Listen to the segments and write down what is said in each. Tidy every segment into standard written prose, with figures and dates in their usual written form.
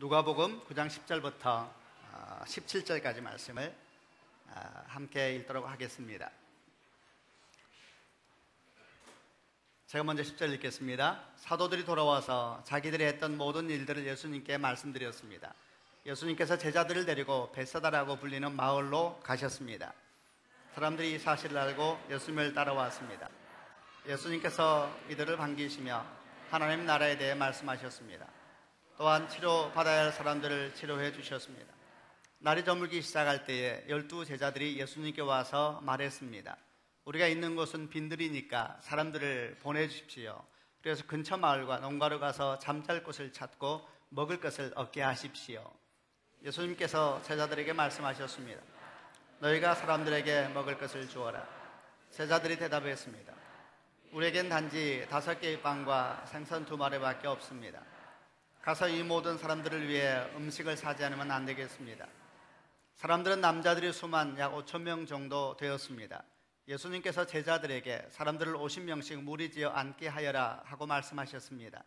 누가복음 9장 10절부터 17절까지 말씀을 함께 읽도록 하겠습니다. 제가 먼저 10절 읽겠습니다. 사도들이 돌아와서 자기들이 했던 모든 일들을 예수님께 말씀드렸습니다. 예수님께서 제자들을 데리고 벳사다라고 불리는 마을로 가셨습니다. 사람들이 이 사실을 알고 예수님을 따라왔습니다. 예수님께서 이들을 반기시며 하나님 나라에 대해 말씀하셨습니다. 또한 치료받아야 할 사람들을 치료해 주셨습니다. 날이 저물기 시작할 때에 12 제자들이 예수님께 와서 말했습니다. 우리가 있는 곳은 빈들이니까 사람들을 보내주십시오. 그래서 근처 마을과 농가로 가서 잠잘 곳을 찾고 먹을 것을 얻게 하십시오. 예수님께서 제자들에게 말씀하셨습니다. 너희가 사람들에게 먹을 것을 주어라. 제자들이 대답했습니다. 우리에겐 단지 5개의 빵과 생선 2마리밖에 없습니다. 가서 이 모든 사람들을 위해 음식을 사지 않으면 안 되겠습니다. 사람들은 남자들이 수만 약 5,000명 정도 되었습니다. 예수님께서 제자들에게 사람들을 50명씩 무리지어 앉게 하여라 하고 말씀하셨습니다.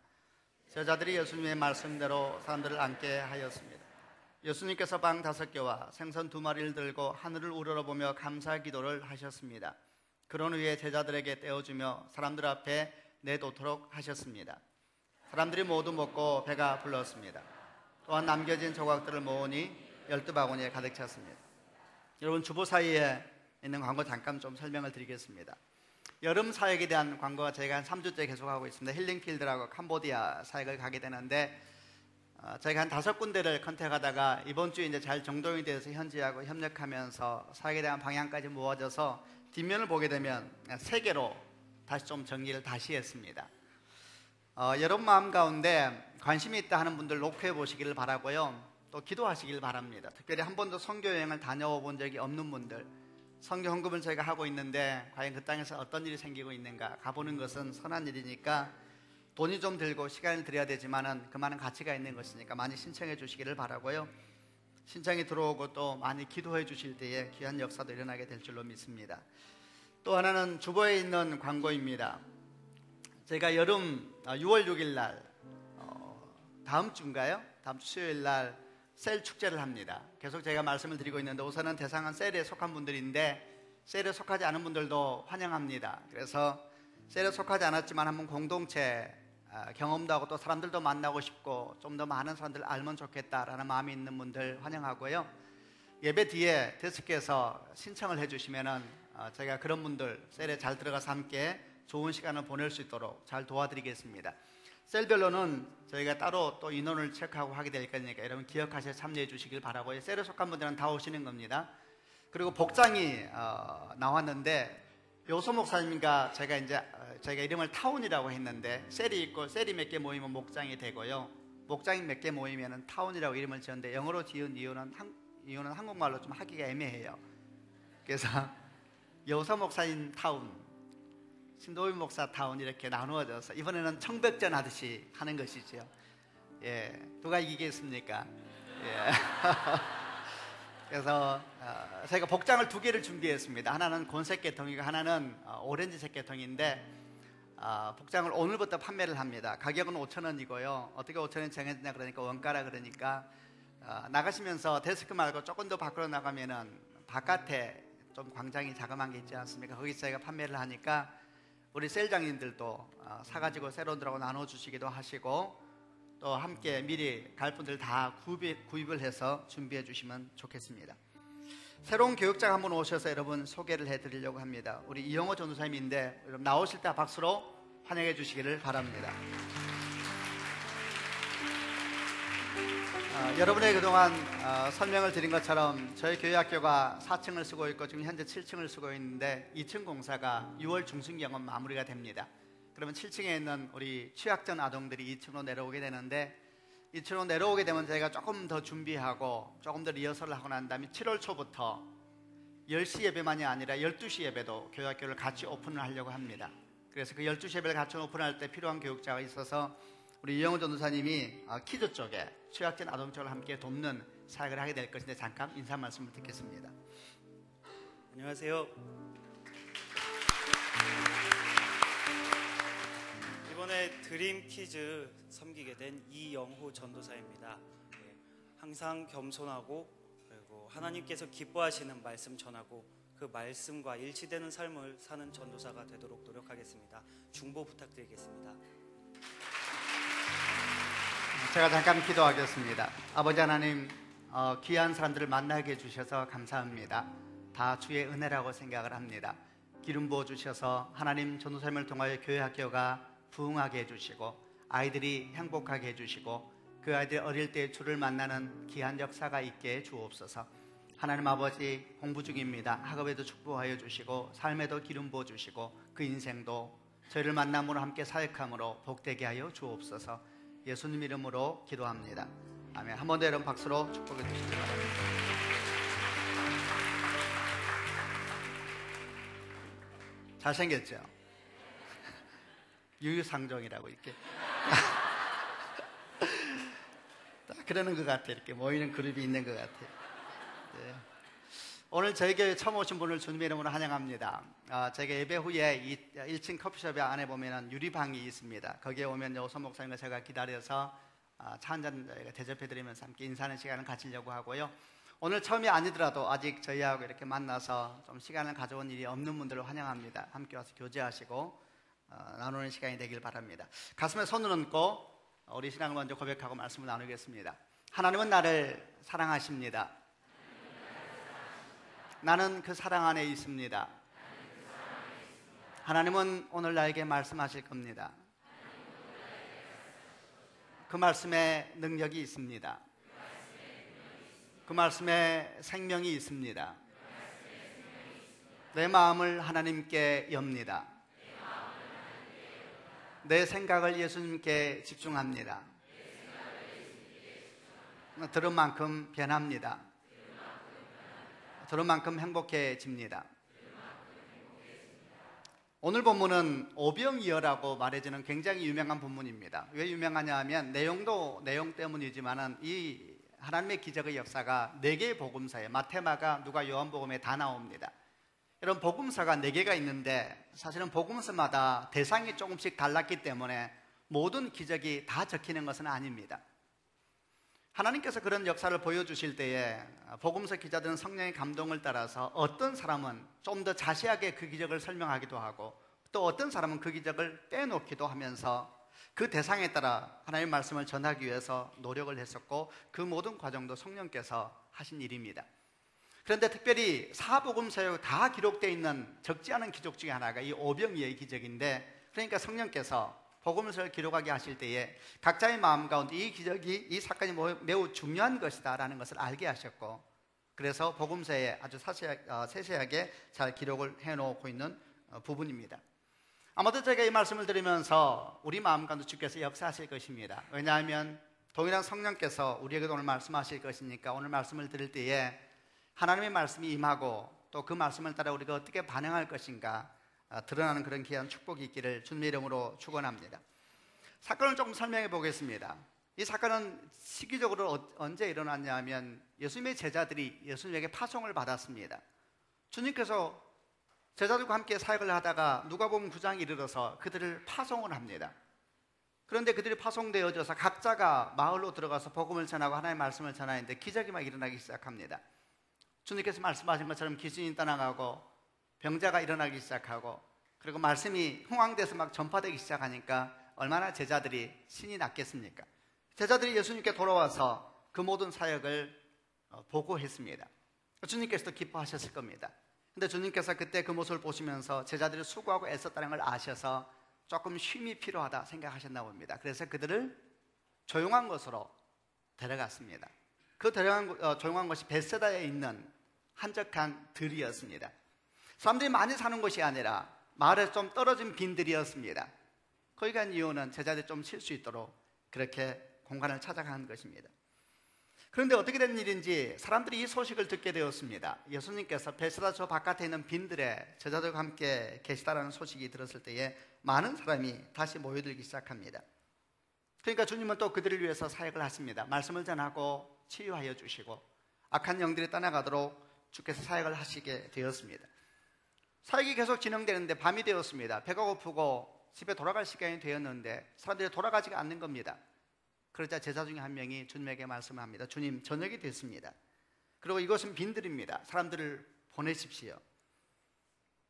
제자들이 예수님의 말씀대로 사람들을 앉게 하였습니다. 예수님께서 빵 5개와 생선 2마리를 들고 하늘을 우러러보며 감사 기도를 하셨습니다. 그런 후에 제자들에게 떼어주며 사람들 앞에 내놓도록 하셨습니다. 사람들이 모두 먹고 배가 불렀습니다. 또한 남겨진 조각들을 모으니 12바구니에 가득 찼습니다. 여러분, 주보 사이에 있는 광고 잠깐 좀 설명을 드리겠습니다. 여름 사역에 대한 광고가 저희가 한 3주째 계속하고 있습니다. 힐링필드라고 캄보디아 사역을 가게 되는데 저희가 한 5군데를 컨택하다가 이번 주에 이제 잘 정돈이 되어서 현지하고 협력하면서 사역에 대한 방향까지 모아져서 뒷면을 보게 되면 3개로 다시 좀 정리를 다시 했습니다. 여러분 마음 가운데 관심이 있다 하는 분들 녹화해 보시기를 바라고요. 또 기도하시길 바랍니다. 특별히 한 번도 선교 여행을 다녀와 본 적이 없는 분들, 선교 헌금을 저희가 하고 있는데 과연 그 땅에서 어떤 일이 생기고 있는가 가보는 것은 선한 일이니까 돈이 좀 들고 시간을 들여야 되지만은 그 많은 가치가 있는 것이니까 많이 신청해 주시기를 바라고요. 신청이 들어오고 또 많이 기도해 주실 때에 귀한 역사도 일어나게 될 줄로 믿습니다. 또 하나는 주보에 있는 광고입니다. 제가 여름 6월 6일 날 다음 주인가요? 다음 주 수요일 날 셀 축제를 합니다. 계속 제가 말씀을 드리고 있는데 우선은 대상은 셀에 속한 분들인데 셀에 속하지 않은 분들도 환영합니다. 그래서 셀에 속하지 않았지만 한번 공동체 경험도 하고 또 사람들도 만나고 싶고 좀 더 많은 사람들을 알면 좋겠다라는 마음이 있는 분들 환영하고요. 예배 뒤에 데스크에서 신청을 해주시면은 제가 그런 분들 셀에 잘 들어가서 함께 좋은 시간을 보낼 수 있도록 잘 도와드리겠습니다. 셀별로는 저희가 따로 또 인원을 체크하고 하게 될 거니까 여러분 기억하셔서 참여해 주시길 바라고요. 셀에 속한 분들은 다 오시는 겁니다. 그리고 복장이 나왔는데 요소 목사님과 제가 이제 저희가 이름을 타운이라고 했는데 셀이 있고 셀이 몇 개 모이면 목장이 되고요. 목장이 몇 개 모이면 타운이라고 이름을 지었는데 영어로 지은 이유는 한국말로 좀 하기가 애매해요. 그래서 요소 목사님 타운, 신도희 목사 타운 이렇게 나누어져서 이번에는 청백전 하듯이 하는 것이죠. 예, 누가 이기겠습니까? 예. 그래서 저희가 복장을 2개를 준비했습니다. 하나는 곤색 계통이고 하나는 오렌지색 계통인데 복장을 오늘부터 판매를 합니다. 가격은 5,000원이고요. 어떻게 5,000원 정해지냐 그러니까 원가라 그러니까 나가시면서 데스크 말고 조금 더 밖으로 나가면은 바깥에 좀 광장이 자그마한 게 있지 않습니까? 거기서 저희가 판매를 하니까 우리 셀장님들도 사가지고 세론들하고 나눠주시기도 하시고 또 함께 미리 갈 분들 다 구입을 해서 준비해 주시면 좋겠습니다. 새로운 교육자가 한분 오셔서 여러분 소개를 해드리려고 합니다. 우리 이영호 전도사님인데 여러분 나오실 때 박수로 환영해 주시기를 바랍니다. 여러분의 그동안 설명을 드린 것처럼 저희 교회 학교가 4층을 쓰고 있고 지금 현재 7층을 쓰고 있는데 2층 공사가 6월 중순경은 마무리가 됩니다. 그러면 7층에 있는 우리 취약전 아동들이 2층으로 내려오게 되는데 2층으로 내려오게 되면 저희가 조금 더 준비하고 조금 더 리허설을 하고 난 다음에 7월 초부터 10시 예배만이 아니라 12시 예배도 교회 학교를 같이 오픈을 하려고 합니다. 그래서 그 12시 예배를 같이 오픈할 때 필요한 교육자가 있어서 우리 이영호 전도사님이 키즈 쪽에 취약전 아동 쪽을 함께 돕는 사역을 하게 될 것인데 잠깐 인사 말씀을 듣겠습니다. 안녕하세요. 이번에 드림 키즈 섬기게 된 이영호 전도사입니다. 항상 겸손하고 그리고 하나님께서 기뻐하시는 말씀 전하고 그 말씀과 일치되는 삶을 사는 전도사가 되도록 노력하겠습니다. 중보 부탁드리겠습니다. 제가 잠깐 기도하겠습니다. 아버지 하나님, 귀한 사람들을 만나게 해주셔서 감사합니다. 다 주의 은혜라고 생각을 합니다. 기름 부어주셔서 하나님 전도사님을 통하여 교회 학교가 부흥하게 해주시고 아이들이 행복하게 해주시고 그 아이들이 어릴 때 주를 만나는 귀한 역사가 있게 주옵소서. 하나님 아버지, 공부 중입니다. 학업에도 축복하여 주시고 삶에도 기름 부어주시고 그 인생도 저희를 만남으로 함께 사역함으로 복되게 하여 주옵소서. 예수님 이름으로 기도합니다. 아멘. 한 번 더 여러분 박수로 축복해 주시기 바랍니다. 잘생겼죠? 유유상종이라고 이렇게 딱 그러는 것 같아요. 이렇게 모이는 그룹이 있는 것 같아요. 네. 오늘 저희 교회 처음 오신 분을 주님의 이름으로 환영합니다. 저희가 예배 후에 1층 커피숍 안에 보면 유리방이 있습니다. 거기에 오면 요소 목사님과 제가 기다려서 차 한잔 대접해드리면서 함께 인사하는 시간을 가지려고 하고요. 오늘 처음이 아니더라도 아직 저희하고 이렇게 만나서 좀 시간을 가져온 일이 없는 분들을 환영합니다. 함께 와서 교제하시고 나누는 시간이 되길 바랍니다. 가슴에 손을 얹고 우리 신앙을 먼저 고백하고 말씀을 나누겠습니다. 하나님은 나를 사랑하십니다. 나는 그 사랑 안에 있습니다. 하나님은 오늘 나에게 말씀하실 겁니다. 그 말씀에 능력이 있습니다. 그 말씀에 생명이 있습니다. 내 마음을 하나님께 엽니다. 내 생각을 예수님께 집중합니다. 들은 만큼 변합니다. 들은 만큼 행복해집니다. 오늘 본문은 오병이어라고 말해지는 굉장히 유명한 본문입니다. 왜 유명하냐 하면 내용도 내용 때문이지만은 이 하나님의 기적의 역사가 4개의 복음서에 마태, 마가, 누가, 요한복음에 다 나옵니다. 이런 복음서가 4개가 있는데 사실은 복음서마다 대상이 조금씩 달랐기 때문에 모든 기적이 다 적히는 것은 아닙니다. 하나님께서 그런 역사를 보여주실 때에 복음서 기자들은 성령의 감동을 따라서 어떤 사람은 좀 더 자세하게 그 기적을 설명하기도 하고 또 어떤 사람은 그 기적을 떼놓기도 하면서 그 대상에 따라 하나님의 말씀을 전하기 위해서 노력을 했었고 그 모든 과정도 성령께서 하신 일입니다. 그런데 특별히 사복음서에 다 기록되어 있는 적지 않은 기적 중에 하나가 이 오병이어의 기적인데, 그러니까 성령께서 복음서를 기록하게 하실 때에 각자의 마음 가운데 이 기적이, 이 사건이 매우 중요한 것이다라는 것을 알게 하셨고, 그래서 복음서에 아주 세세하게 잘 기록을 해놓고 있는 부분입니다. 아마도 제가 이 말씀을 들으면서 우리 마음 가운데 주께서 역사하실 것입니다. 왜냐하면 동일한 성령께서 우리에게도 오늘 말씀하실 것이니까 오늘 말씀을 들을 때에 하나님의 말씀이 임하고 또 그 말씀을 따라 우리가 어떻게 반응할 것인가 드러나는 그런 귀한 축복이 있기를 주님의 이름으로 축원합니다. 사건을 조금 설명해 보겠습니다. 이 사건은 시기적으로 언제 일어났냐 하면 예수님의 제자들이 예수님에게 파송을 받았습니다. 주님께서 제자들과 함께 사역을 하다가 누가복음 9장에 이르러서 그들을 파송을 합니다. 그런데 그들이 파송되어져서 각자가 마을로 들어가서 복음을 전하고 하나님의 말씀을 전하는데 기적이 막 일어나기 시작합니다. 주님께서 말씀하신 것처럼 귀신이 떠나가고 병자가 일어나기 시작하고 그리고 말씀이 흥황돼서 막 전파되기 시작하니까 얼마나 제자들이 신이 났겠습니까? 제자들이 예수님께 돌아와서 그 모든 사역을 보고했습니다. 주님께서도 기뻐하셨을 겁니다. 근데 주님께서 그때 그 모습을 보시면서 제자들이 수고하고 애썼다는 걸 아셔서 조금 쉼이 필요하다 생각하셨나 봅니다. 그래서 그들을 조용한 곳으로 데려갔습니다. 그 조용한 곳이 벳세다에 있는 한적한 들이었습니다. 사람들이 많이 사는 곳이 아니라 마을에서 좀 떨어진 빈들이었습니다. 거기 간 이유는 제자들이 좀 쉴 수 있도록 그렇게 공간을 찾아간 것입니다. 그런데 어떻게 된 일인지 사람들이 이 소식을 듣게 되었습니다. 예수님께서 벳세다 저 바깥에 있는 빈들에 제자들과 함께 계시다라는 소식이 들었을 때에 많은 사람이 다시 모여들기 시작합니다. 그러니까 주님은 또 그들을 위해서 사역을 하십니다. 말씀을 전하고 치유하여 주시고 악한 영들이 떠나가도록 주께서 사역을 하시게 되었습니다. 사역이 계속 진행되는데 밤이 되었습니다. 배가 고프고 집에 돌아갈 시간이 되었는데 사람들이 돌아가지가 않는 겁니다. 그러자 제자 중에 한 명이 주님에게 말씀을 합니다. 주님, 저녁이 됐습니다. 그리고 이것은 빈들입니다. 사람들을 보내십시오.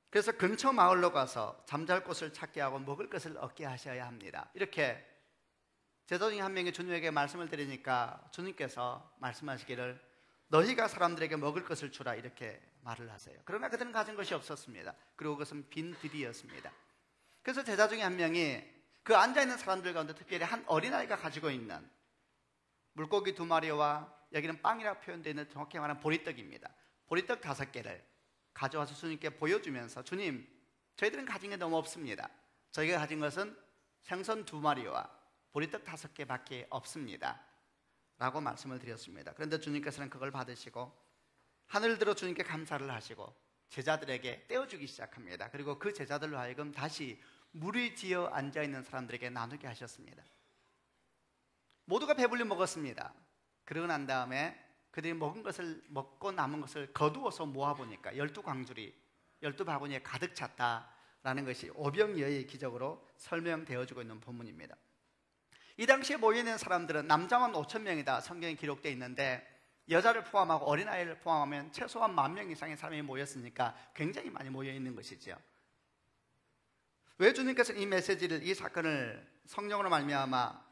그래서 근처 마을로 가서 잠잘 곳을 찾게 하고 먹을 것을 얻게 하셔야 합니다. 이렇게 제자 중에 한 명이 주님에게 말씀을 드리니까 주님께서 말씀하시기를 너희가 사람들에게 먹을 것을 주라 이렇게 말을 하세요. 그러나 그들은 가진 것이 없었습니다. 그리고 그것은 빈들이었습니다. 그래서 제자 중에 한 명이 그 앉아있는 사람들 가운데 특별히 한 어린아이가 가지고 있는 물고기 2마리와 여기는 빵이라고 표현되어 있는 정확히 말하면 보리떡입니다. 보리떡 5개를 가져와서 주님께 보여주면서 주님, 저희들은 가진 게 너무 없습니다. 저희가 가진 것은 생선 2마리와 보리떡 5개밖에 없습니다 라고 말씀을 드렸습니다. 그런데 주님께서는 그걸 받으시고 하늘을 들어 주님께 감사를 하시고 제자들에게 떼어주기 시작합니다. 그리고 그 제자들로 하여금 다시 무리 지어 앉아있는 사람들에게 나누게 하셨습니다. 모두가 배불리 먹었습니다. 그러고 난 다음에 그들이 먹고 남은 것을 거두어서 모아보니까 12광주리 12바구니에 가득 찼다라는 것이 오병이어의 기적으로 설명되어지고 있는 본문입니다. 이 당시에 모여있는 사람들은 남자만 5,000명이다 성경에 기록되어 있는데 여자를 포함하고 어린아이를 포함하면 최소한 10,000명 이상의 사람이 모였으니까 굉장히 많이 모여있는 것이죠. 왜 주님께서 이 메시지를, 이 사건을 성령으로 말미암아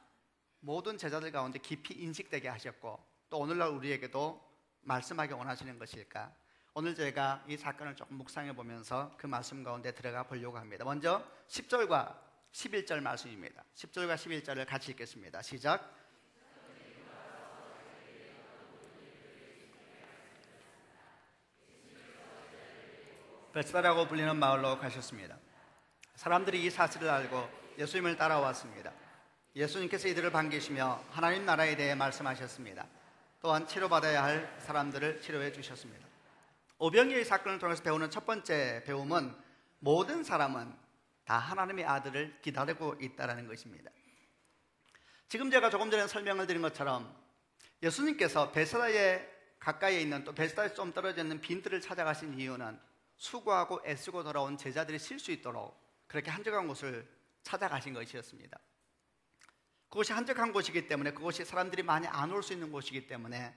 모든 제자들 가운데 깊이 인식되게 하셨고 또 오늘날 우리에게도 말씀하기 원하시는 것일까? 오늘 제가 이 사건을 조금 묵상해 보면서 그 말씀 가운데 들어가 보려고 합니다. 먼저 10절과 11절 말씀입니다. 10절과 11절을 같이 읽겠습니다. 시작. 베스다라고 불리는 마을로 가셨습니다. 사람들이 이 사실을 알고 예수님을 따라왔습니다. 예수님께서 이들을 반기시며 하나님 나라에 대해 말씀하셨습니다. 또한 치료받아야 할 사람들을 치료해 주셨습니다. 오병이어의 사건을 통해서 배우는 첫 번째 배움은 모든 사람은 다 하나님의 아들을 기다리고 있다는 것입니다. 지금 제가 조금 전에 설명을 드린 것처럼 예수님께서 베스다에 가까이에 있는 또 베스다에서 좀 떨어져 있는 빈들을 찾아가신 이유는 수고하고 애쓰고 돌아온 제자들이 쉴 수 있도록 그렇게 한적한 곳을 찾아가신 것이었습니다. 그것이 한적한 곳이기 때문에 그곳이 사람들이 많이 안 올 수 있는 곳이기 때문에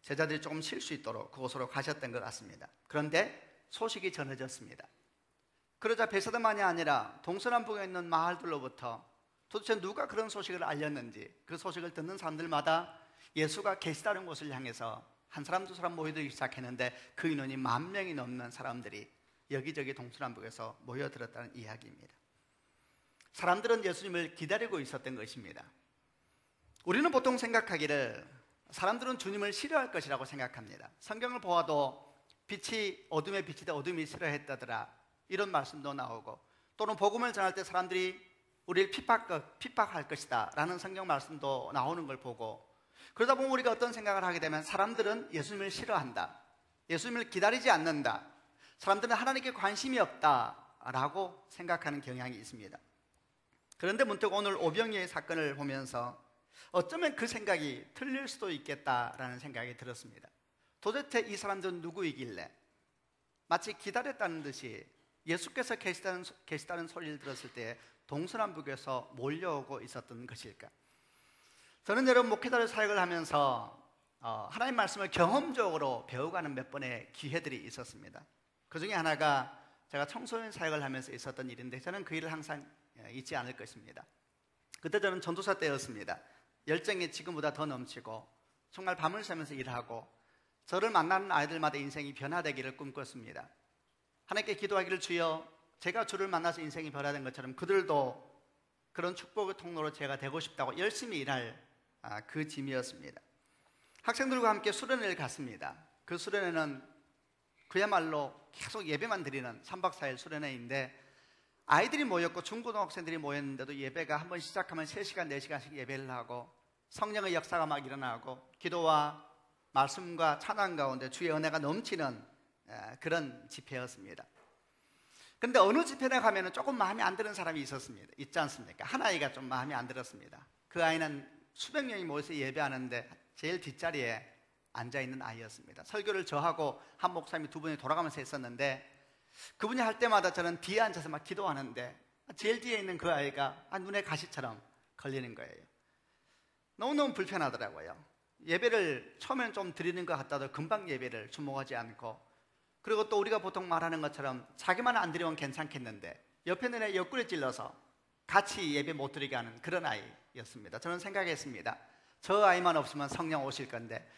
제자들이 조금 쉴 수 있도록 그곳으로 가셨던 것 같습니다. 그런데 소식이 전해졌습니다. 그러자 베스다만이 아니라 동서남북에 있는 마을들로부터 도대체 누가 그런 소식을 알렸는지 그 소식을 듣는 사람들마다 예수가 계시다는 곳을 향해서 한 사람 두 사람 모여들기 시작했는데 그 인원이 10,000명이 넘는 사람들이 여기저기 동서남북에서 모여들었다는 이야기입니다. 사람들은 예수님을 기다리고 있었던 것입니다. 우리는 보통 생각하기를 사람들은 주님을 싫어할 것이라고 생각합니다. 성경을 보아도 빛이 어둠에 비치되 어둠이 싫어했다더라 이런 말씀도 나오고 또는 복음을 전할 때 사람들이 우리를 핍박할 것이다 라는 성경 말씀도 나오는 걸 보고 그러다 보면 우리가 어떤 생각을 하게 되면 사람들은 예수님을 싫어한다, 예수님을 기다리지 않는다, 사람들은 하나님께 관심이 없다라고 생각하는 경향이 있습니다. 그런데 문득 오늘 오병이어의 사건을 보면서 어쩌면 그 생각이 틀릴 수도 있겠다라는 생각이 들었습니다. 도대체 이 사람들은 누구이길래 마치 기다렸다는 듯이 예수께서 계시다는 소리를 들었을 때 동서남북에서 몰려오고 있었던 것일까? 저는 여러분 목회자로 사역을 하면서 하나님 말씀을 경험적으로 배워가는 몇 번의 기회들이 있었습니다. 그 중에 하나가 제가 청소년 사역을 하면서 있었던 일인데 저는 그 일을 항상 잊지 않을 것입니다. 그때 저는 전도사 때였습니다. 열정이 지금보다 더 넘치고 정말 밤을 새면서 일하고 저를 만나는 아이들마다 인생이 변화되기를 꿈꿨습니다. 하나님께 기도하기를 주여 제가 주를 만나서 인생이 변화된 것처럼 그들도 그런 축복의 통로로 제가 되고 싶다고 열심히 일할 그 짐이었습니다. 학생들과 함께 수련회를 갔습니다. 그 수련회는 그야말로 계속 예배만 드리는 3박 4일 수련회인데 아이들이 모였고 중고등학생들이 모였는데도 예배가 한번 시작하면 3시간, 4시간씩 예배를 하고 성령의 역사가 막 일어나고 기도와 말씀과 찬양 가운데 주의 은혜가 넘치는 그런 집회였습니다. 그런데 어느 집회에 가면 조금 마음에 안 드는 사람이 있지 않습니까? 한 아이가 좀 마음에 안 들었습니다. 그 아이는 수백 명이 모여서 예배하는데 제일 뒷자리에 앉아있는 아이였습니다. 설교를 저하고 한 목사님이 두 분이 돌아가면서 했었는데 그분이 할 때마다 저는 뒤에 앉아서 막 기도하는데 제일 뒤에 있는 그 아이가 눈에 가시처럼 걸리는 거예요. 너무너무 불편하더라고요. 예배를 처음엔 좀 드리는 것 같아도 금방 예배를 주목하지 않고, 그리고 또 우리가 보통 말하는 것처럼 자기만 안 드리면 괜찮겠는데 옆에 있는 애 옆구리 찔러서 같이 예배 못 드리게 하는 그런 아이였습니다. 저는 생각했습니다. 저 아이만 없으면 성령 오실 건데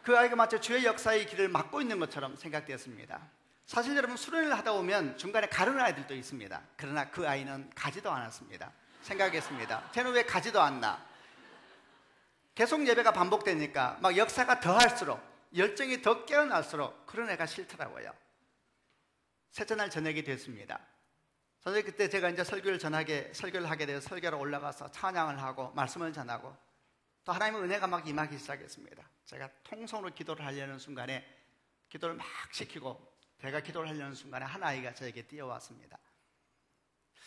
그 아이가 마치 주의 역사의 길을 막고 있는 것처럼 생각되었습니다. 사실 여러분, 수련을 하다 보면 중간에 가르는 아이들도 있습니다. 그러나 그 아이는 가지도 않았습니다. 생각했습니다. 쟤는 왜 가지도 않나? 계속 예배가 반복되니까 막 역사가 더 할수록, 열정이 더 깨어날수록 그런 애가 싫더라고요. 셋째 날 저녁이 됐습니다. 저녁 그때 제가 이제 설교를 하게 돼서 설교로 올라가서 찬양을 하고 말씀을 전하고 또 하나님의 은혜가 막 임하기 시작했습니다. 제가 통성으로 기도를 하려는 순간에, 기도를 막 시키고 제가 기도를 하려는 순간에 한 아이가 저에게 뛰어왔습니다.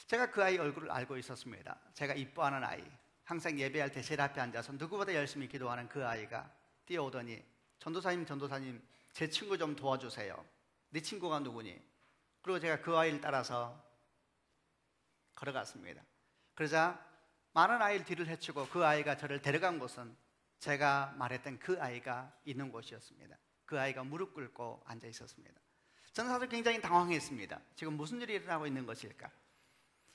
제가 그 아이 얼굴을 알고 있었습니다. 제가 이뻐하는 아이, 항상 예배할 때 제일 앞에 앉아서 누구보다 열심히 기도하는 그 아이가 뛰어오더니 전도사님 제 친구 좀 도와주세요. 네 친구가 누구니? 그리고 제가 그 아이를 따라서 걸어갔습니다. 그러자 많은 아이를 뒤를 헤치고 그 아이가 저를 데려간 곳은 제가 말했던 그 아이가 있는 곳이었습니다. 그 아이가 무릎 꿇고 앉아 있었습니다. 저는 사실 굉장히 당황했습니다. 지금 무슨 일이 일어나고 있는 것일까?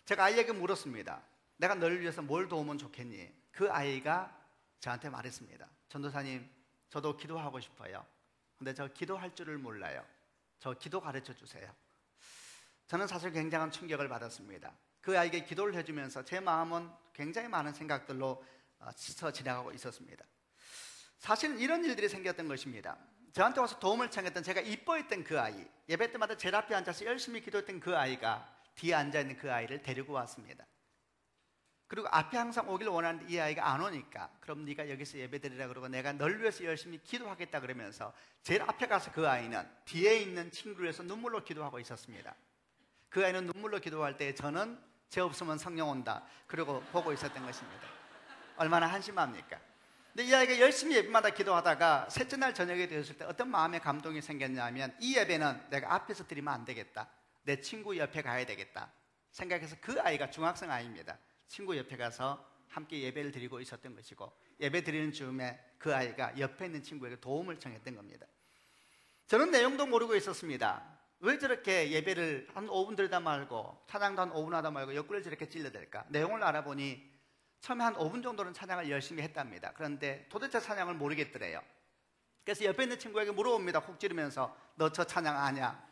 제가 아이에게 물었습니다. 내가 너를 위해서 뭘 도우면 좋겠니? 그 아이가 저한테 말했습니다. 전도사님, 저도 기도하고 싶어요. 근데 저 기도할 줄을 몰라요. 저 기도 가르쳐 주세요. 저는 사실 굉장한 충격을 받았습니다. 그 아이에게 기도를 해주면서 제 마음은 굉장히 많은 생각들로 스쳐 지나가고 있었습니다. 사실은 이런 일들이 생겼던 것입니다. 저한테 와서 도움을 청했던, 제가 이뻐했던 그 아이, 예배 때마다 제 앞에 앉아서 열심히 기도했던 그 아이가 뒤에 앉아있는 그 아이를 데리고 왔습니다. 그리고 앞에 항상 오길 원하는데 이 아이가 안 오니까 그럼 네가 여기서 예배 드리라 그러고 내가 널 위해서 열심히 기도하겠다 그러면서 제일 앞에 가서 그 아이는 뒤에 있는 친구를 위해서 눈물로 기도하고 있었습니다. 그 아이는 눈물로 기도할 때 저는 쟤 없으면 성령 온다 그러고 보고 있었던 것입니다. 얼마나 한심합니까? 근데 이 아이가 열심히 예배마다 기도하다가 셋째 날 저녁에 되었을 때 어떤 마음의 감동이 생겼냐면, 이 예배는 내가 앞에서 드리면 안 되겠다, 내 친구 옆에 가야 되겠다 생각해서 그 아이가 중학생 아이입니다. 친구 옆에 가서 함께 예배를 드리고 있었던 것이고, 예배 드리는 즈음에 그 아이가 옆에 있는 친구에게 도움을 청했던 겁니다. 저는 내용도 모르고 있었습니다. 왜 저렇게 예배를 한 5분 들다 말고 찬양도 한 5분 하다 말고 옆구리를 저렇게 찔러댈까? 내용을 알아보니 처음에 한 5분 정도는 찬양을 열심히 했답니다. 그런데 도대체 찬양을 모르겠더래요. 그래서 옆에 있는 친구에게 물어봅니다. 콕 찌르면서 너 저 찬양 아냐?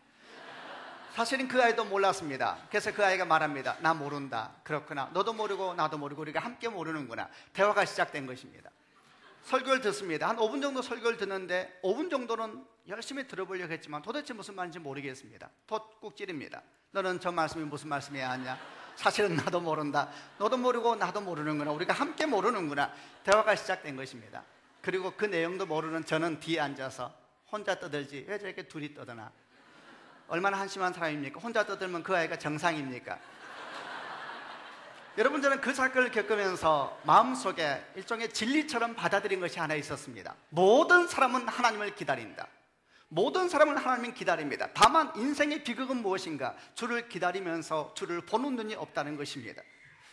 사실은 그 아이도 몰랐습니다. 그래서 그 아이가 말합니다. 나 모른다. 그렇구나. 너도 모르고 나도 모르고 우리가 함께 모르는구나. 대화가 시작된 것입니다. 설교를 듣습니다. 한 5분 정도 설교를 듣는데 5분 정도는 열심히 들어보려고 했지만 도대체 무슨 말인지 모르겠습니다. 꾹 찌릅니다. 너는 저 말씀이 무슨 말씀이야 하냐? 사실은 나도 모른다. 너도 모르고 나도 모르는구나. 우리가 함께 모르는구나. 대화가 시작된 것입니다. 그리고 그 내용도 모르는 저는 뒤에 앉아서 혼자 떠들지 왜 저렇게 둘이 떠드나? 얼마나 한심한 사람입니까? 혼자 떠들면 그 아이가 정상입니까? 여러분, 저는 그 사건을 겪으면서 마음속에 일종의 진리처럼 받아들인 것이 하나 있었습니다. 모든 사람은 하나님을 기다린다. 모든 사람은 하나님을 기다립니다. 다만 인생의 비극은 무엇인가? 주를 기다리면서 주를 보는 눈이 없다는 것입니다.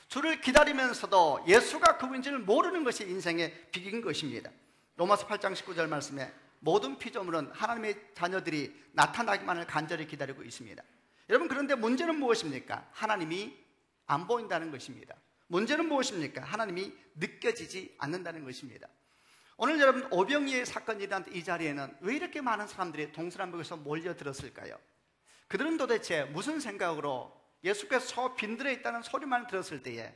주를 기다리면서도 예수가 그분인지를 모르는 것이 인생의 비극인 것입니다. 로마서 8장 19절 말씀에 모든 피조물은 하나님의 자녀들이 나타나기만을 간절히 기다리고 있습니다. 여러분, 그런데 문제는 무엇입니까? 하나님이 안 보인다는 것입니다. 문제는 무엇입니까? 하나님이 느껴지지 않는다는 것입니다. 오늘 여러분, 오병이의 사건이 일어난 이 자리에는 왜 이렇게 많은 사람들이 동서남북에서 몰려들었을까요? 그들은 도대체 무슨 생각으로 예수께서 저 빈들에 있다는 소리만 들었을 때에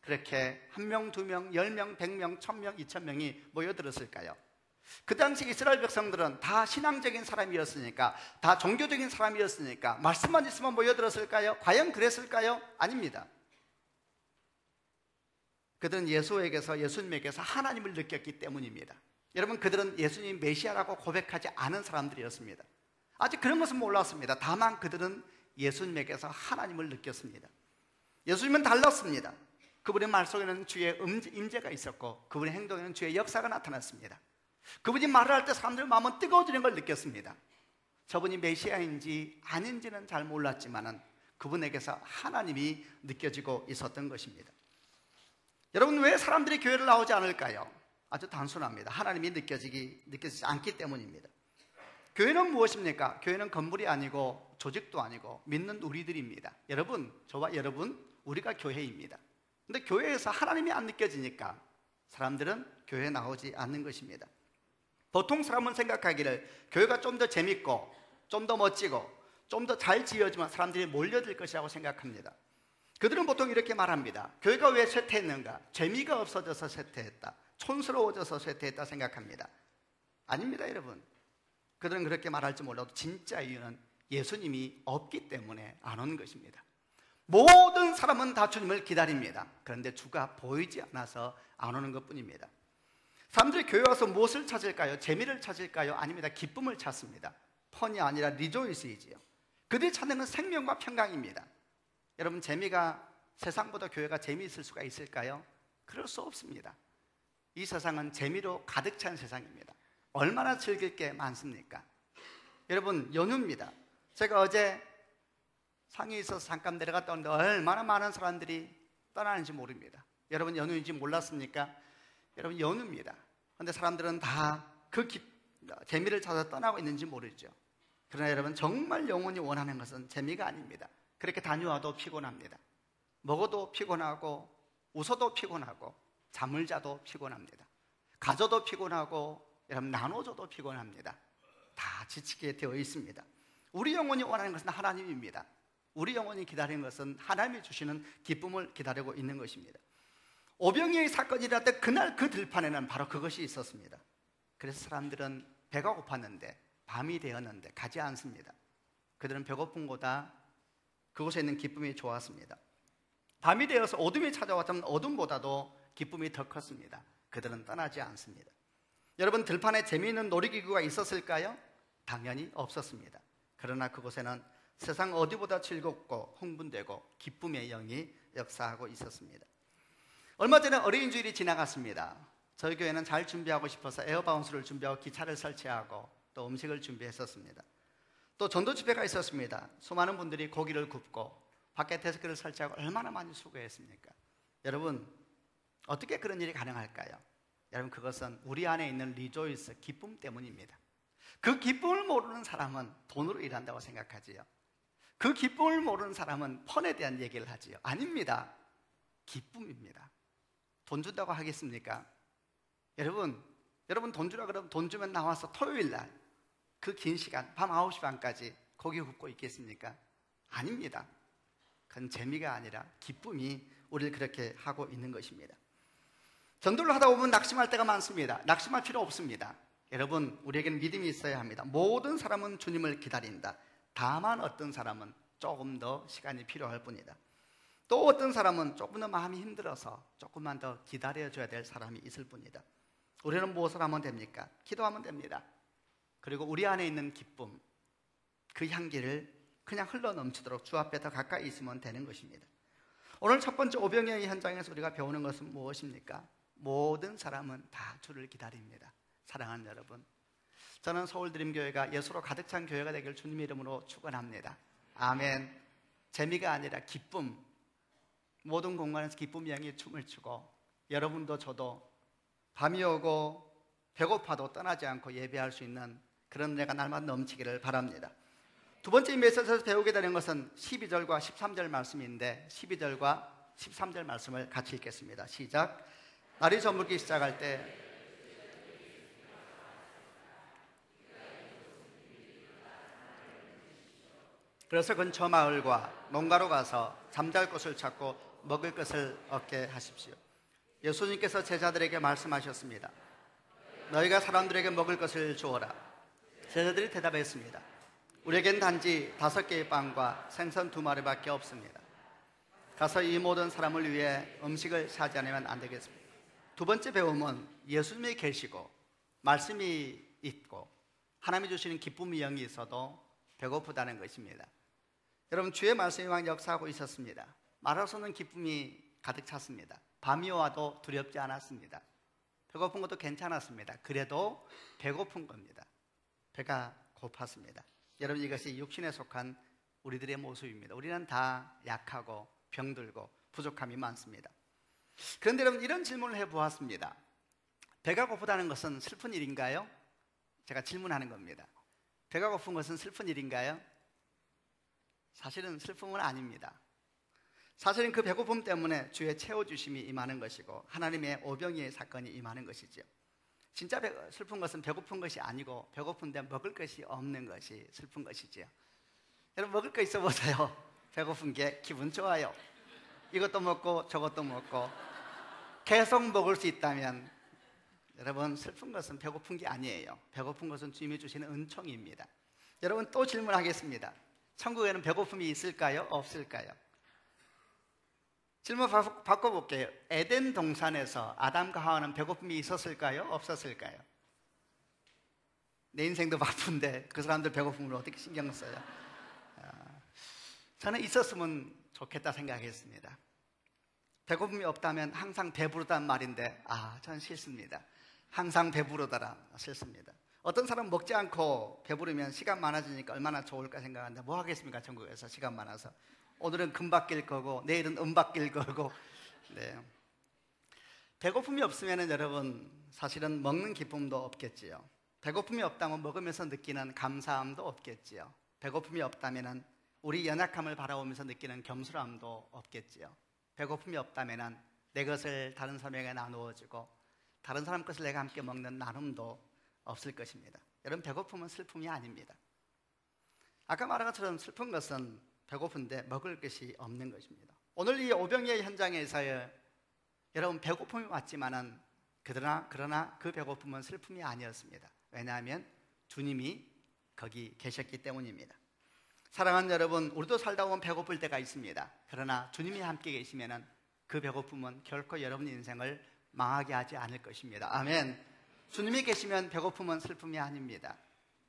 그렇게 1명, 2명, 10명, 100명, 1000명, 2000명이 모여들었을까요? 그 당시 이스라엘 백성들은 다 신앙적인 사람이었으니까, 다 종교적인 사람이었으니까 말씀만 있으면 모여들었을까요? 과연 그랬을까요? 아닙니다. 그들은 예수님에게서 하나님을 느꼈기 때문입니다. 여러분, 그들은 예수님 메시아라고 고백하지 않은 사람들이었습니다. 아직 그런 것은 몰랐습니다. 다만 그들은 예수님에게서 하나님을 느꼈습니다. 예수님은 달랐습니다. 그분의 말 속에는 주의 임재가 있었고 그분의 행동에는 주의 역사가 나타났습니다. 그분이 말을 할 때 사람들의 마음은 뜨거워지는 걸 느꼈습니다. 저분이 메시아인지 아닌지는 잘 몰랐지만 그분에게서 하나님이 느껴지고 있었던 것입니다. 여러분, 왜 사람들이 교회를 나오지 않을까요? 아주 단순합니다. 하나님이 느껴지지 않기 때문입니다. 교회는 무엇입니까? 교회는 건물이 아니고 조직도 아니고 믿는 우리들입니다. 여러분, 저와 여러분, 우리가 교회입니다. 근데 교회에서 하나님이 안 느껴지니까 사람들은 교회에 나오지 않는 것입니다. 보통 사람은 생각하기를 교회가 좀 더 재밌고 좀 더 멋지고 좀 더 잘 지어지면 사람들이 몰려들 것이라고 생각합니다. 그들은 보통 이렇게 말합니다. 교회가 왜 쇠퇴했는가? 재미가 없어져서 쇠퇴했다, 촌스러워져서 쇠퇴했다 생각합니다. 아닙니다, 여러분. 그들은 그렇게 말할지 몰라도 진짜 이유는 예수님이 없기 때문에 안 오는 것입니다. 모든 사람은 다 주님을 기다립니다. 그런데 주가 보이지 않아서 안 오는 것뿐입니다. 사람들이 교회 와서 무엇을 찾을까요? 재미를 찾을까요? 아닙니다. 기쁨을 찾습니다. 펀이 아니라 리조이스이지요. 그들이 찾는 건 생명과 평강입니다. 여러분, 재미가 세상보다 교회가 재미있을 수가 있을까요? 그럴 수 없습니다. 이 세상은 재미로 가득 찬 세상입니다. 얼마나 즐길 게 많습니까? 여러분, 연휴입니다. 제가 어제 상해에 있어서 잠깐 내려갔다 오는데 얼마나 많은 사람들이 떠나는지 모릅니다. 여러분, 연휴인지 몰랐습니까? 여러분, 연휴입니다. 그런데 사람들은 다 그 재미를 찾아 떠나고 있는지 모르죠. 그러나 여러분, 정말 영혼이 원하는 것은 재미가 아닙니다. 그렇게 다녀와도 피곤합니다. 먹어도 피곤하고 웃어도 피곤하고 잠을 자도 피곤합니다. 가져도 피곤하고 여러분, 나눠줘도 피곤합니다. 다 지치게 되어 있습니다. 우리 영혼이 원하는 것은 하나님입니다. 우리 영혼이 기다리는 것은 하나님이 주시는 기쁨을 기다리고 있는 것입니다. 오병이의 사건이 일어날 그날 그 들판에는 바로 그것이 있었습니다. 그래서 사람들은 배가 고팠는데 밤이 되었는데 가지 않습니다. 그들은 배고픈 거다 그곳에 있는 기쁨이 좋았습니다. 밤이 되어서 어둠이 찾아왔다면 어둠보다도 기쁨이 더 컸습니다. 그들은 떠나지 않습니다. 여러분, 들판에 재미있는 놀이기구가 있었을까요? 당연히 없었습니다. 그러나 그곳에는 세상 어디보다 즐겁고 흥분되고 기쁨의 영이 역사하고 있었습니다. 얼마 전에 어린이 주일이 지나갔습니다. 저희 교회는 잘 준비하고 싶어서 에어바운스를 준비하고 기차를 설치하고 또 음식을 준비했었습니다. 또 전도 집회가 있었습니다. 수많은 분들이 고기를 굽고 밖에 데스크를 설치하고 얼마나 많이 수고했습니까? 여러분, 어떻게 그런 일이 가능할까요? 여러분, 그것은 우리 안에 있는 리조이스, 기쁨 때문입니다. 그 기쁨을 모르는 사람은 돈으로 일한다고 생각하지요. 그 기쁨을 모르는 사람은 펀에 대한 얘기를 하지요. 아닙니다. 기쁨입니다. 돈 준다고 하겠습니까? 여러분 돈 주라 그러면 돈 주면 나와서 토요일 날 그 긴 시간 밤 9시 반까지 고기 굽고 있겠습니까? 아닙니다. 그건 재미가 아니라 기쁨이 우리를 그렇게 하고 있는 것입니다. 전도를 하다 보면 낙심할 때가 많습니다. 낙심할 필요 없습니다. 여러분, 우리에게는 믿음이 있어야 합니다. 모든 사람은 주님을 기다린다. 다만 어떤 사람은 조금 더 시간이 필요할 뿐이다. 또 어떤 사람은 조금 더 마음이 힘들어서 조금만 더 기다려줘야 될 사람이 있을 뿐이다. 우리는 무엇을 하면 됩니까? 기도하면 됩니다. 그리고 우리 안에 있는 기쁨, 그 향기를 그냥 흘러 넘치도록 주 앞에 더 가까이 있으면 되는 것입니다. 오늘 첫 번째 오병이어의 현장에서 우리가 배우는 것은 무엇입니까? 모든 사람은 다 주를 기다립니다. 사랑하는 여러분, 저는 서울드림교회가 예수로 가득 찬 교회가 되길 주님의 이름으로 축원합니다. 아멘. 재미가 아니라 기쁨, 모든 공간에서 기쁨이 향해 춤을 추고 여러분도 저도 밤이 오고 배고파도 떠나지 않고 예배할 수 있는 그런 내가 날마다 넘치기를 바랍니다. 두 번째 메시지에서 배우게 되는 것은 12절과 13절 말씀인데 12절과 13절 말씀을 같이 읽겠습니다. 시작. 날이 저물기 시작할 때 그래서 근처 마을과 농가로 가서 잠잘 곳을 찾고 먹을 것을 얻게 하십시오. 예수님께서 제자들에게 말씀하셨습니다. 너희가 사람들에게 먹을 것을 주어라. 제자들이 대답했습니다. 우리에겐 단지 5개의 빵과 생선 2마리밖에 없습니다. 가서 이 모든 사람을 위해 음식을 사지 않으면 안 되겠습니다. 두 번째 배움은 예수님이 계시고 말씀이 있고 하나님이 주시는 기쁨의 영이 있어도 배고프다는 것입니다. 여러분, 주의 말씀이 막 역사하고 있었습니다. 말할 수 없는 기쁨이 가득 찼습니다. 밤이 와도 두렵지 않았습니다. 배고픈 것도 괜찮았습니다. 그래도 배고픈 겁니다. 배가 고팠습니다. 여러분, 이것이 육신에 속한 우리들의 모습입니다. 우리는 다 약하고 병들고 부족함이 많습니다. 그런데 여러분 이런 질문을 해보았습니다. 배가 고프다는 것은 슬픈 일인가요? 제가 질문하는 겁니다. 배가 고픈 것은 슬픈 일인가요? 사실은 슬픔은 아닙니다. 사실은 그 배고픔 때문에 주의 채워주심이 임하는 것이고 하나님의 오병이의 사건이 임하는 것이죠. 진짜 슬픈 것은 배고픈 것이 아니고 배고픈데 먹을 것이 없는 것이 슬픈 것이죠. 여러분 먹을 거 있어 보세요. 배고픈 게 기분 좋아요. 이것도 먹고 저것도 먹고 계속 먹을 수 있다면 여러분 슬픈 것은 배고픈 게 아니에요. 배고픈 것은 주님이 주시는 은총입니다. 여러분 또 질문하겠습니다. 천국에는 배고픔이 있을까요? 없을까요? 질문 바꿔볼게요. 에덴 동산에서 아담과 하와는 배고픔이 있었을까요? 없었을까요? 내 인생도 바쁜데 그 사람들 배고픔을 어떻게 신경 써요? 저는 있었으면 좋겠다 생각했습니다. 배고픔이 없다면 항상 배부르단 말인데 저는 싫습니다. 항상 배부르다라 싫습니다. 어떤 사람은 먹지 않고 배부르면 시간 많아지니까 얼마나 좋을까 생각하는데 뭐 하겠습니까? 전국에서 시간 많아서 오늘은 금 바뀔 거고 내일은 은 바뀔 거고. 네. 배고픔이 없으면 여러분 사실은 먹는 기쁨도 없겠지요. 배고픔이 없다면 먹으면서 느끼는 감사함도 없겠지요. 배고픔이 없다면 우리 연약함을 바라보면서 느끼는 겸손함도 없겠지요. 배고픔이 없다면 내 것을 다른 사람에게 나누어주고 다른 사람 것을 내가 함께 먹는 나눔도 없을 것입니다. 여러분 배고픔은 슬픔이 아닙니다. 아까 말한 것처럼 슬픈 것은 배고픈데 먹을 것이 없는 것입니다. 오늘 이 오병이의 현장에서의 여러분 배고픔이 왔지만은 그러나 그 배고픔은 슬픔이 아니었습니다. 왜냐하면 주님이 거기 계셨기 때문입니다. 사랑하는 여러분, 우리도 살다 보면 배고플 때가 있습니다. 그러나 주님이 함께 계시면은 그 배고픔은 결코 여러분 인생을 망하게 하지 않을 것입니다. 아멘. 주님이 계시면 배고픔은 슬픔이 아닙니다.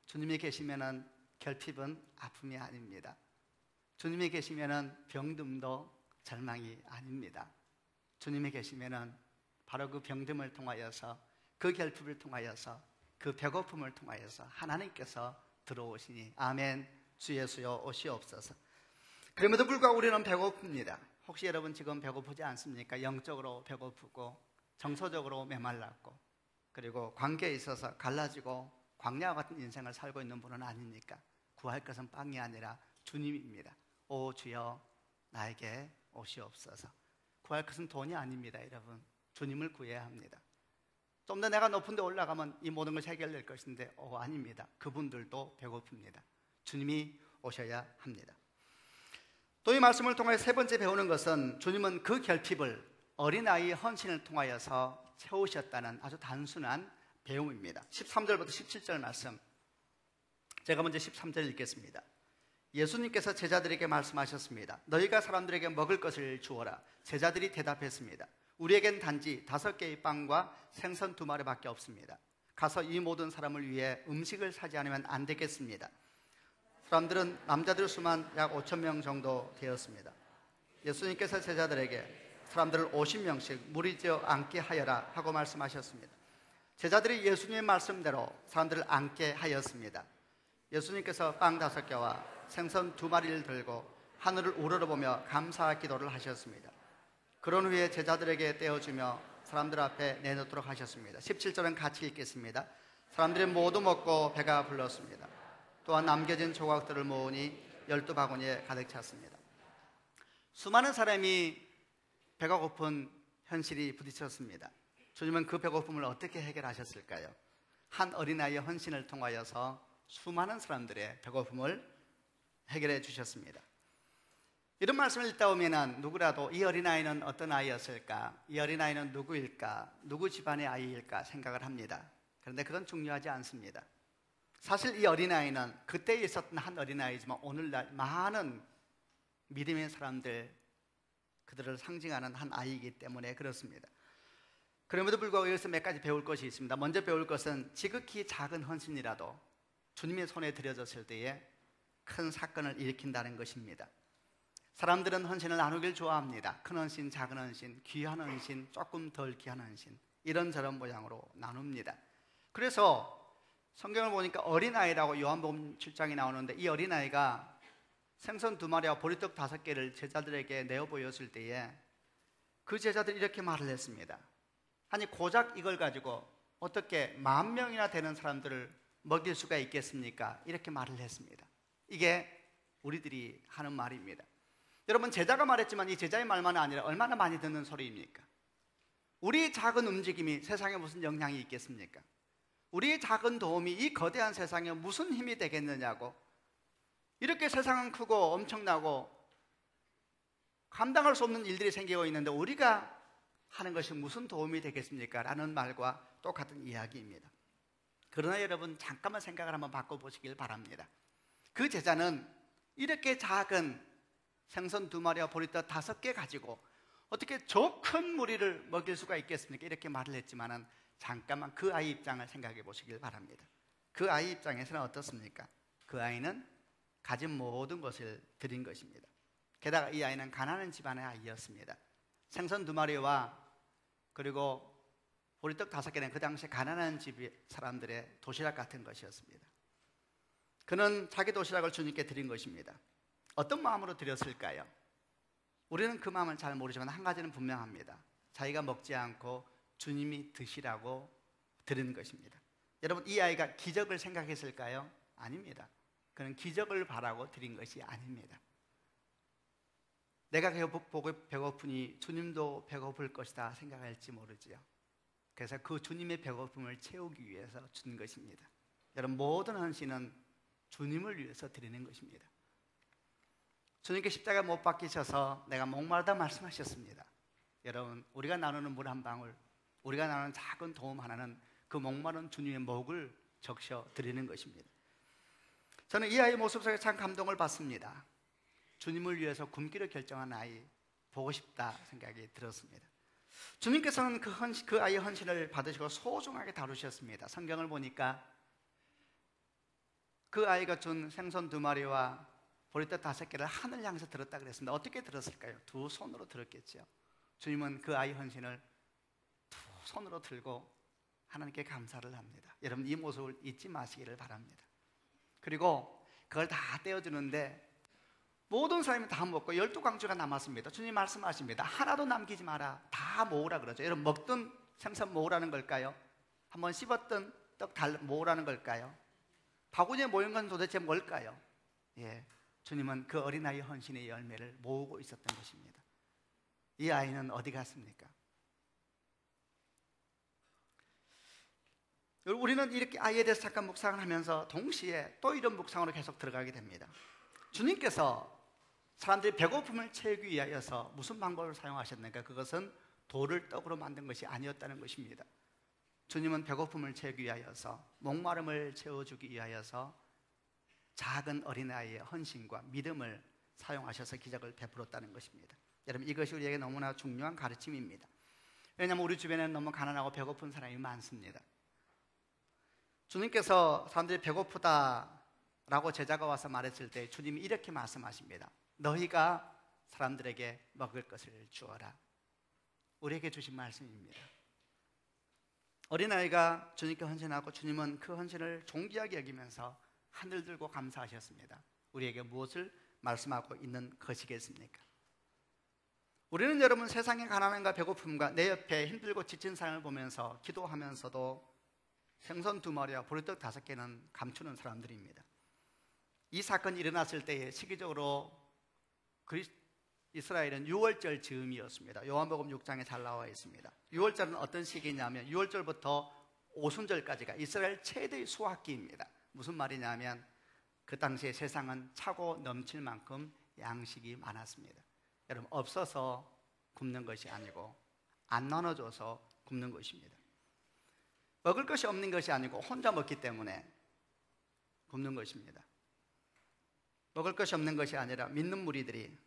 주님이 계시면은 결핍은 아픔이 아닙니다. 주님이 계시면은 병듦도 절망이 아닙니다. 주님이 계시면은 바로 그 병듦을 통하여서 그 결핍을 통하여서 그 배고픔을 통하여서 하나님께서 들어오시니 아멘. 주 예수여 오시옵소서. 그럼에도 불구하고 우리는 배고픕니다. 혹시 여러분 지금 배고프지 않습니까? 영적으로 배고프고 정서적으로 메말랐고 그리고 관계에 있어서 갈라지고 광야와 같은 인생을 살고 있는 분은 아닙니까? 구할 것은 빵이 아니라 주님입니다. 오 주여 나에게 오시옵소서. 구할 것은 돈이 아닙니다. 여러분 주님을 구해야 합니다. 좀 더 내가 높은 데 올라가면 이 모든 것이 해결될 것인데 아닙니다. 그분들도 배고픕니다. 주님이 오셔야 합니다. 또 이 말씀을 통해 세 번째 배우는 것은 주님은 그 결핍을 어린아이의 헌신을 통하여서 채우셨다는 아주 단순한 배움입니다. 13절부터 17절 말씀, 제가 먼저 13절 읽겠습니다. 예수님께서 제자들에게 말씀하셨습니다. 너희가 사람들에게 먹을 것을 주어라. 제자들이 대답했습니다. 우리에겐 단지 5개의 빵과 생선 2마리밖에 없습니다. 가서 이 모든 사람을 위해 음식을 사지 않으면 안 되겠습니다. 사람들은 남자들 수만 약 5,000명 정도 되었습니다. 예수님께서 제자들에게 사람들을 50명씩 무리지어 앉게 하여라 하고 말씀하셨습니다. 제자들이 예수님의 말씀대로 사람들을 앉게 하였습니다. 예수님께서 빵 5개와 생선 2마리를 들고 하늘을 우러러보며 감사 기도를 하셨습니다. 그런 후에 제자들에게 떼어주며 사람들 앞에 내놓도록 하셨습니다. 17절은 같이 읽겠습니다. 사람들이 모두 먹고 배가 불렀습니다. 또한 남겨진 조각들을 모으니 12바구니에 가득 찼습니다. 수많은 사람이 배가 고픈 현실이 부딪혔습니다. 주님은 그 배고픔을 어떻게 해결하셨을까요? 한 어린아이의 헌신을 통하여서 수많은 사람들의 배고픔을 해결해 주셨습니다. 이런 말씀을 읽다 보면 누구라도 이 어린아이는 어떤 아이였을까? 이 어린아이는 누구일까? 누구 집안의 아이일까 생각을 합니다. 그런데 그건 중요하지 않습니다. 사실 이 어린아이는 그때 있었던 한 어린아이지만 오늘날 많은 믿음의 사람들, 그들을 상징하는 한 아이이기 때문에 그렇습니다. 그럼에도 불구하고 여기서 몇 가지 배울 것이 있습니다. 먼저 배울 것은 지극히 작은 헌신이라도 주님의 손에 들여졌을 때에 큰 사건을 일으킨다는 것입니다. 사람들은 헌신을 나누길 좋아합니다. 큰 헌신, 작은 헌신, 귀한 헌신, 조금 덜 귀한 헌신, 이런저런 모양으로 나눕니다. 그래서 성경을 보니까 어린아이라고 요한복음 7장에 나오는데 이 어린아이가 생선 2마리와 보리떡 5개를 제자들에게 내어 보였을 때에 그 제자들이 이렇게 말을 했습니다. 아니 고작 이걸 가지고 어떻게 10,000명이나 되는 사람들을 먹일 수가 있겠습니까? 이렇게 말을 했습니다. 이게 우리들이 하는 말입니다. 여러분, 제자가 말했지만 이 제자의 말만은 아니라 얼마나 많이 듣는 소리입니까? 우리 작은 움직임이 세상에 무슨 영향이 있겠습니까? 우리의 작은 도움이 이 거대한 세상에 무슨 힘이 되겠느냐고. 이렇게 세상은 크고 엄청나고 감당할 수 없는 일들이 생기고 있는데 우리가 하는 것이 무슨 도움이 되겠습니까? 라는 말과 똑같은 이야기입니다. 그러나 여러분, 잠깐만 생각을 한번 바꿔보시길 바랍니다. 그 제자는 이렇게 작은 생선 2마리와 보리떡 5개 가지고 어떻게 저 큰 무리를 먹일 수가 있겠습니까? 이렇게 말을 했지만은 잠깐만 그 아이 입장을 생각해 보시길 바랍니다. 그 아이 입장에서는 어떻습니까? 그 아이는 가진 모든 것을 드린 것입니다. 게다가 이 아이는 가난한 집안의 아이였습니다. 생선 2마리와 그리고 보리떡 5개는 그 당시 가난한 집 사람들의 도시락 같은 것이었습니다. 그는 자기 도시락을 주님께 드린 것입니다. 어떤 마음으로 드렸을까요? 우리는 그 마음을 잘 모르지만 한 가지는 분명합니다. 자기가 먹지 않고 주님이 드시라고 드린 것입니다. 여러분, 이 아이가 기적을 생각했을까요? 아닙니다. 그는 기적을 바라고 드린 것이 아닙니다. 내가 배고프니 주님도 배고플 것이다 생각할지 모르지요. 그래서 그 주님의 배고픔을 채우기 위해서 준 것입니다. 여러분, 모든 헌신은 주님을 위해서 드리는 것입니다. 주님께 십자가 못 박히셔서 내가 목마르다 말씀하셨습니다. 여러분, 우리가 나누는 물 한 방울, 우리가 나누는 작은 도움 하나는 그 목마른 주님의 목을 적셔 드리는 것입니다. 저는 이 아이의 모습 속에 참 감동을 받습니다. 주님을 위해서 굶기를 결정한 아이 보고 싶다 생각이 들었습니다. 주님께서는 그 아이의 헌신을 받으시고 소중하게 다루셨습니다. 성경을 보니까 그 아이가 준 생선 2마리와 보리떡 5개를 하늘 향해서 들었다 그랬습니다. 어떻게 들었을까요? 2 손으로 들었겠죠. 주님은 그 아이 헌신을 2 손으로 들고 하나님께 감사를 합니다. 여러분, 이 모습을 잊지 마시기를 바랍니다. 그리고 그걸 다 떼어주는데 모든 사람이 다 먹고 12광주가 남았습니다. 주님 말씀하십니다. 하나도 남기지 마라. 다 모으라 그러죠. 여러분, 먹던 생선 모으라는 걸까요? 한번 씹었던 떡 모으라는 걸까요? 바구니에 모인 건 도대체 뭘까요? 예, 주님은 그 어린아이 헌신의 열매를 모으고 있었던 것입니다. 이 아이는 어디 갔습니까? 우리는 이렇게 아이에 대해서 잠깐 묵상을 하면서 동시에 또 이런 묵상으로 계속 들어가게 됩니다. 주님께서 사람들이 배고픔을 채우기 위하여서 무슨 방법을 사용하셨는가? 그것은 돌을 떡으로 만든 것이 아니었다는 것입니다. 주님은 배고픔을 채우기 위하여서, 목마름을 채워주기 위하여서 작은 어린아이의 헌신과 믿음을 사용하셔서 기적을 베풀었다는 것입니다. 여러분, 이것이 우리에게 너무나 중요한 가르침입니다. 왜냐하면 우리 주변에는 너무 가난하고 배고픈 사람이 많습니다. 주님께서 사람들이 배고프다라고 제자가 와서 말했을 때 주님이 이렇게 말씀하십니다. 너희가 사람들에게 먹을 것을 주어라. 우리에게 주신 말씀입니다. 어린아이가 주님께 헌신하고 주님은 그 헌신을 존귀하게 여기면서 하늘 들고 감사하셨습니다. 우리에게 무엇을 말씀하고 있는 것이겠습니까? 우리는 여러분, 세상의 가난함과 배고픔과 내 옆에 힘들고 지친 사람을 보면서 기도하면서도 생선 2마리와 보리떡 5개는 감추는 사람들입니다. 이 사건이 일어났을 때에 시기적으로 이스라엘은 유월절 즈음이었습니다. 요한복음 6장에 잘 나와 있습니다. 유월절은 어떤 시기냐면 유월절부터 오순절까지가 이스라엘 최대의 수확기입니다. 무슨 말이냐면 그 당시에 세상은 차고 넘칠 만큼 양식이 많았습니다. 여러분, 없어서 굶는 것이 아니고 안 나눠줘서 굶는 것입니다. 먹을 것이 없는 것이 아니고 혼자 먹기 때문에 굶는 것입니다. 먹을 것이 없는 것이 아니라 믿는 무리들이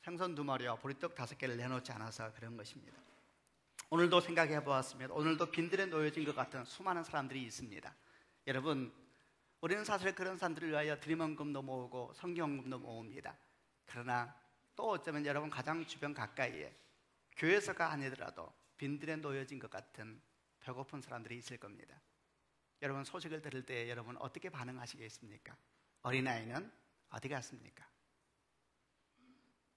생선 2마리와 보리떡 5개를 내놓지 않아서 그런 것입니다. 오늘도 생각해 보았습니다. 오늘도 빈들에 놓여진 것 같은 수많은 사람들이 있습니다. 여러분, 우리는 사실 그런 사람들을 위하여 드림헌금도 모으고 성경헌금도 모읍니다. 그러나 또 어쩌면 여러분 가장 주변 가까이에 교회에서가 아니더라도 빈들에 놓여진 것 같은 배고픈 사람들이 있을 겁니다. 여러분, 소식을 들을 때 여러분 어떻게 반응하시겠습니까? 어린아이는 어디 갔습니까?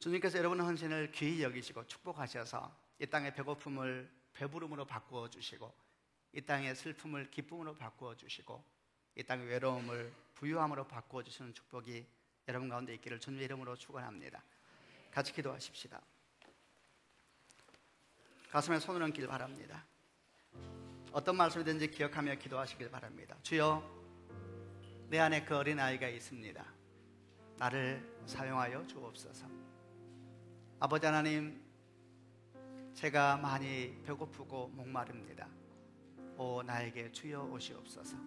주님께서 여러분의 헌신을 귀히 여기시고 축복하셔서 이 땅의 배고픔을 배부름으로 바꾸어 주시고 이 땅의 슬픔을 기쁨으로 바꾸어 주시고 이 땅의 외로움을 부유함으로 바꾸어 주시는 축복이 여러분 가운데 있기를 주님의 이름으로 축원합니다. 같이 기도하십시다. 가슴에 손을 얹길 바랍니다. 어떤 말씀이든지 기억하며 기도하시길 바랍니다. 주여, 내 안에 그 어린아이가 있습니다. 나를 사용하여 주옵소서. 아버지 하나님, 제가 많이 배고프고 목마릅니다. 오 나에게 주여 오시옵소서.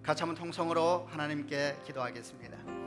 같이 한번 통성으로 하나님께 기도하겠습니다.